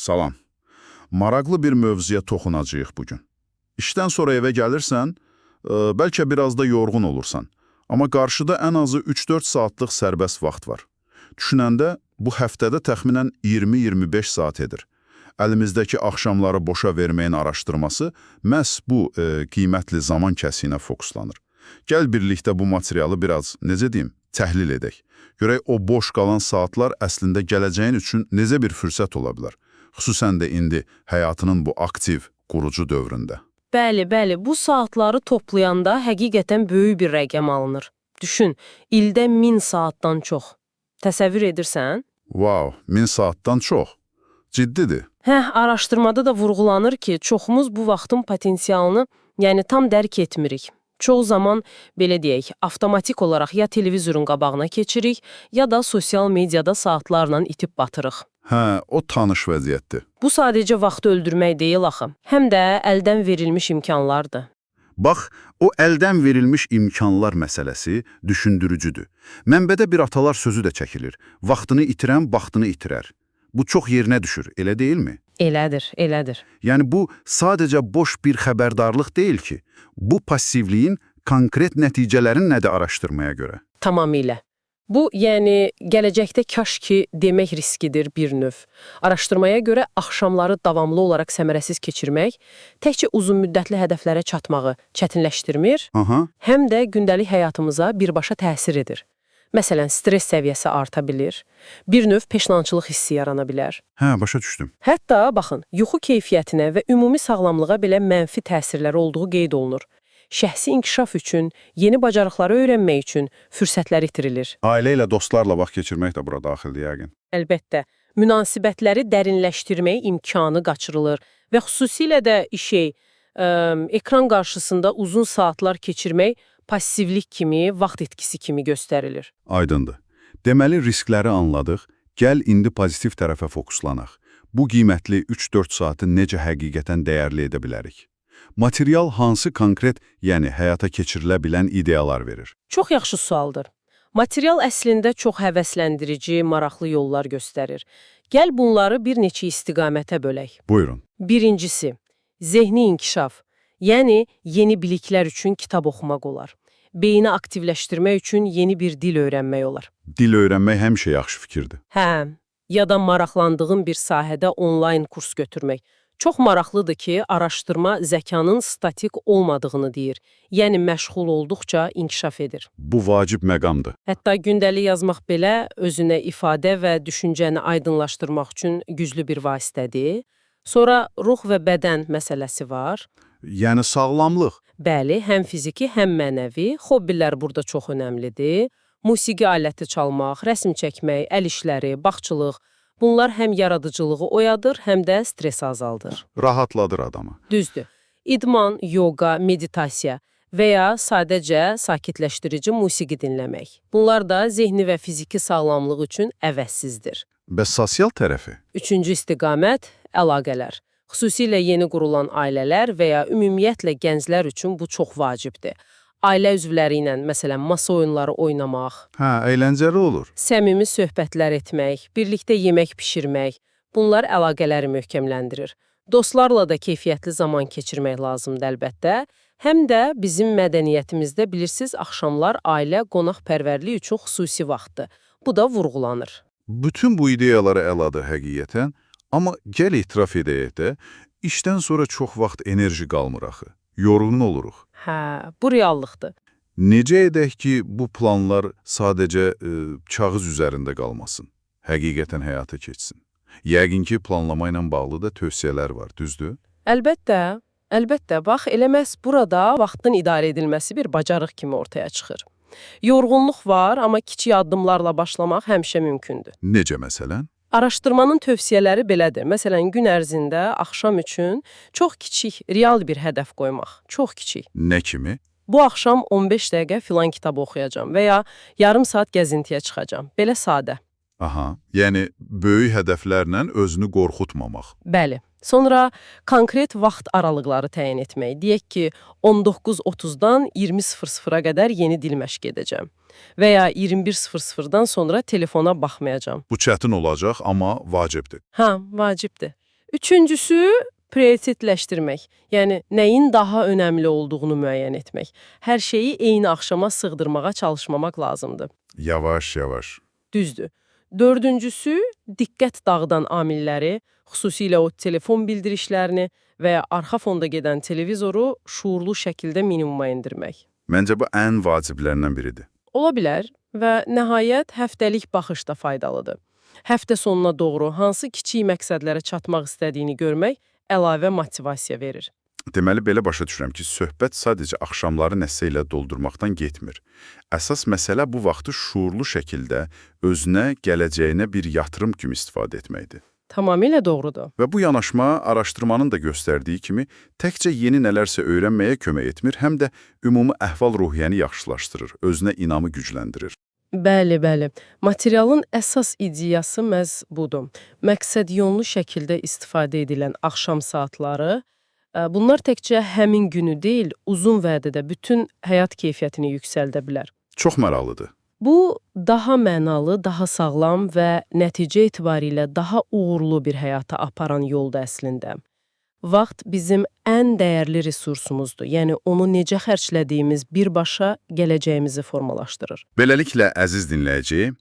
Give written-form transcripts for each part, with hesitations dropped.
Salam. Maraqlı bir mövzuya toxunacağıq bugün. İşdən sonra evə gəlirsən, bəlkə biraz da yorğun olursan. Amma qarşıda ən azı 3-4 saatlıq sərbəst vaxt var. Düşünəndə bu həftədə təxminən 20-25 saat edir. Əlimizdəki axşamları boşa verməyin araşdırması məhz bu qiymətli zaman kəsiyinə fokuslanır. Gəl birlikdə bu materialı biraz, necə deyim, təhlil edək. Görək o boş qalan saatlar əslində gələcəyin üçün necə bir fürsət ola bilər. Xüsusən də indi həyatının bu aktiv, qurucu dövründə. Bəli, bu saatları toplayanda həqiqətən böyük bir rəqəm alınır. Düşün, ildə 1000 saatdan çox. Təsəvvür edirsən? Wow, 1000 saatdan çox. Ciddidir. Araşdırmada da vurğulanır ki, çoxumuz bu vaxtın potensialını, yəni tam dərk etmirik. Çox zaman, belə deyək, avtomatik olaraq ya televizorun qabağına keçirik, ya da sosial mediada saatlarla itib batırıq. O tanış vəziyyətdir. Bu sadəcə vaxtı öldürmək deyil axı, həm də əldən verilmiş imkanlardır. Bax, o əldən verilmiş imkanlar məsələsi düşündürücüdür. Mənbədə bir atalar sözü də çəkilir. Vaxtını itirən, vaxtını itirər. Bu çox yerinə düşür, elə deyilmi? Elədir. Yəni bu sadəcə boş bir xəbərdarlıq deyil ki, bu passivliyin konkret nəticələrini nədir araşdırmaya görə? Tamamilə. Bu, yəni, gələcəkdə kaş ki demək riskidir bir növ. Araşdırmaya görə axşamları davamlı olaraq səmərəsiz keçirmək, təkcə uzun müddətli hədəflərə çatmağı çətinləşdirmir, həm də gündəlik həyatımıza birbaşa təsir edir. Məsələn, stres səviyyəsi arta bilir, bir növ peşmançılıq hissi yarana bilər. Başa düşdüm. Hətta, baxın, yuxu keyfiyyətinə və ümumi sağlamlığa belə mənfi təsirləri olduğu qeyd olunur. Şəxsi inkişaf üçün, yeni bacarıqları öyrənmək üçün fürsətlər itirilir. Ailə ilə, dostlarla vaxt keçirmək də bura daxildir yəqin. Əlbəttə, münasibətləri dərinləşdirmək imkanı qaçırılır və xüsusilə də ekran qarşısında uzun saatlar keçirmək passivlik kimi, vaxt etkisi kimi göstərilir. Aydındır. Deməli, riskləri anladıq, gəl indi pozitiv tərəfə fokuslanaq. Bu qiymətli 3-4 saatı necə həqiqətən dəyərli edə bilərik? Material hansı konkret, yəni həyata keçirilə bilən ideyalar verir? Çox yaxşı sualdır. Material əslində çox həvəsləndirici, maraqlı yollar göstərir. Gəl bunları bir neçə istiqamətə bölək. Buyurun. Birincisi, zehni inkişaf. Yəni, yeni biliklər üçün kitab oxumaq olar. Beyni aktivləşdirmək üçün yeni bir dil öyrənmək olar. Dil öyrənmək həmişə yaxşı fikirdir. Ya da maraqlandığın bir sahədə onlayn kurs götürmək. Çox maraqlıdır ki, araşdırma zəkanın statik olmadığını deyir. Yəni, məşğul olduqca inkişaf edir. Bu vacib məqamdır. Hətta gündəlik yazmaq belə özünə ifadə və düşüncəni aydınlaşdırmaq üçün güclü bir vasitədir. Sonra ruh və bədən məsələsi var. Yəni sağlamlıq. Bəli, həm fiziki, həm mənəvi. Hobbilər burada çox önəmlidir. Musiqi aləti çalmaq, rəsm çəkmək, əl işləri, bağçılıq. Bunlar həm yaradıcılığı oyadır, həm də stresi azaldır. Rahatladır adamı. Düzdür. İdman, yoga, meditasiya və ya sadəcə sakitləşdirici musiqi dinləmək. Bunlar da zehni və fiziki sağlamlıq üçün əvəzsizdir. Bəs sosial tərəfi? Üçüncü istiqamət – əlaqələr. Xüsusilə yeni qurulan ailələr və ya ümumiyyətlə gənclər üçün bu çox vacibdir. Ailə üzvləri ilə, məsələn, masa oyunları oynamaq. Əyləncəli olur. Səmimi söhbətlər etmək, birlikdə yemək pişirmək. Bunlar əlaqələri möhkəmləndirir. Dostlarla da keyfiyyətli zaman keçirmək lazımdır əlbəttə. Həm də bizim mədəniyyətimizdə bilirsiniz, axşamlar ailə qonaqpərvərliyi üçün xüsusi vaxtdır. Bu da vurğulanır. Bütün bu ideyalara əladır həqiqətən, amma gəl etiraf edək də, işdən sonra çox vaxt enerji qalmır axı. Yorğun oluruq. Bu reallıqdır. Necə edək ki, bu planlar sadəcə kağız üzərində qalmasın, həqiqətən həyata keçsin? Yəqin ki, planlama ilə bağlı da tövsiyələr var, düzdür? Əlbəttə. Bax, elə məhz burada vaxtın idarə edilməsi bir bacarıq kimi ortaya çıxır. Yorğunluq var, amma kiçik addımlarla başlamaq həmişə mümkündür. Necə məsələn? Araşdırmanın tövsiyələri belədir. Məsələn, gün ərzində axşam üçün çox kiçik, real bir hədəf qoymaq. Çox kiçik. Nə kimi? Bu axşam 15 dəqiqə filan kitabı oxuyacam və ya yarım saat gəzintiyə çıxacam. Belə sadə. Yəni böyük hədəflərlə özünü qorxutmamaq. Bəli. Sonra konkret vaxt aralıqları təyin etmək. Deyək ki, 19:30-dan 20:00-a qədər yeni dil məşq edəcəm. Və ya 21:00-dan sonra telefona baxmayacam. Bu çətin olacaq, amma vacibdir. Vacibdir. Üçüncüsü, prioritetləşdirmək. Yəni, nəyin daha önəmli olduğunu müəyyən etmək. Hər şeyi eyni axşama sığdırmağa çalışmamaq lazımdır. Yavaş-yavaş. Düzdür. Dördüncüsü, diqqət dağıdan amilləri, xüsusilə o telefon bildirişlərini və ya arxa fonda gedən televizoru şuurlu şəkildə minimuma endirmək. Məncə bu ən vaciblərindən biridir. Ola bilər və nəhayət həftəlik baxış da faydalıdır. Həftə sonuna doğru hansı kiçik məqsədlərə çatmaq istədiyini görmək əlavə motivasiya verir. Deməli, belə başa düşürəm ki, söhbət sadəcə axşamları nəsə ilə doldurmaqdan getmir. Əsas məsələ bu vaxtı şuurlu şəkildə özünə, gələcəyinə bir yatırım kimi istifadə etməkdir. Tamamilə doğrudur. Və bu yanaşma araşdırmanın da göstərdiyi kimi təkcə yeni nələrsə öyrənməyə kömək etmir, həm də ümumi əhval-ruhiyyəni yaxşılaşdırır, özünə inamı gücləndirir. Bəli, bəli. Materialın əsas ideyası məhz budur. Məqsədyönlü şəkildə istifadə edilən axşam saatları, bunlar təkcə həmin günü deyil, uzun vədədə bütün həyat keyfiyyətini yüksəldə bilər. Çox maraqlıdır. Bu, daha mənalı, daha sağlam və nəticə etibarilə daha uğurlu bir həyata aparan yolda əslində. Vaxt bizim ən dəyərli resursumuzdur. Yəni, onu necə xərclədiyimiz birbaşa gələcəyimizi formalaşdırır. Beləliklə, əziz dinləyici,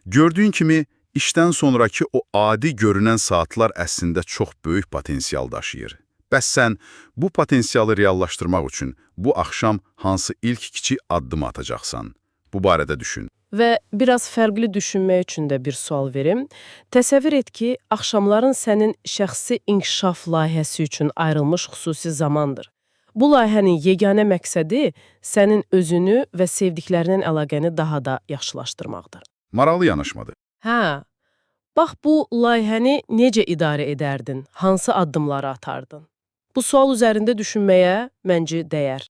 gördüyün kimi işdən sonraki o adi görünən saatlar əslində çox böyük potensial daşıyır. Bəs sən bu potensialı reallaşdırmaq üçün bu axşam hansı ilk kiçik addım atacaqsan? Bu barədə düşün. Və biraz fərqli düşünmək üçün də bir sual verim. Təsəvvür et ki, axşamların sənin şəxsi inkişaf layihəsi üçün ayrılmış xüsusi zamandır. Bu layihənin yeganə məqsədi sənin özünü və sevdiklərinin əlaqəni daha da yaxşılaşdırmaqdır. Maraqlı yanaşmadır. Hə, bax bu layihəni necə idarə edərdin, hansı addımları atardın? Bu sual üzərində düşünməyə məncə dəyər.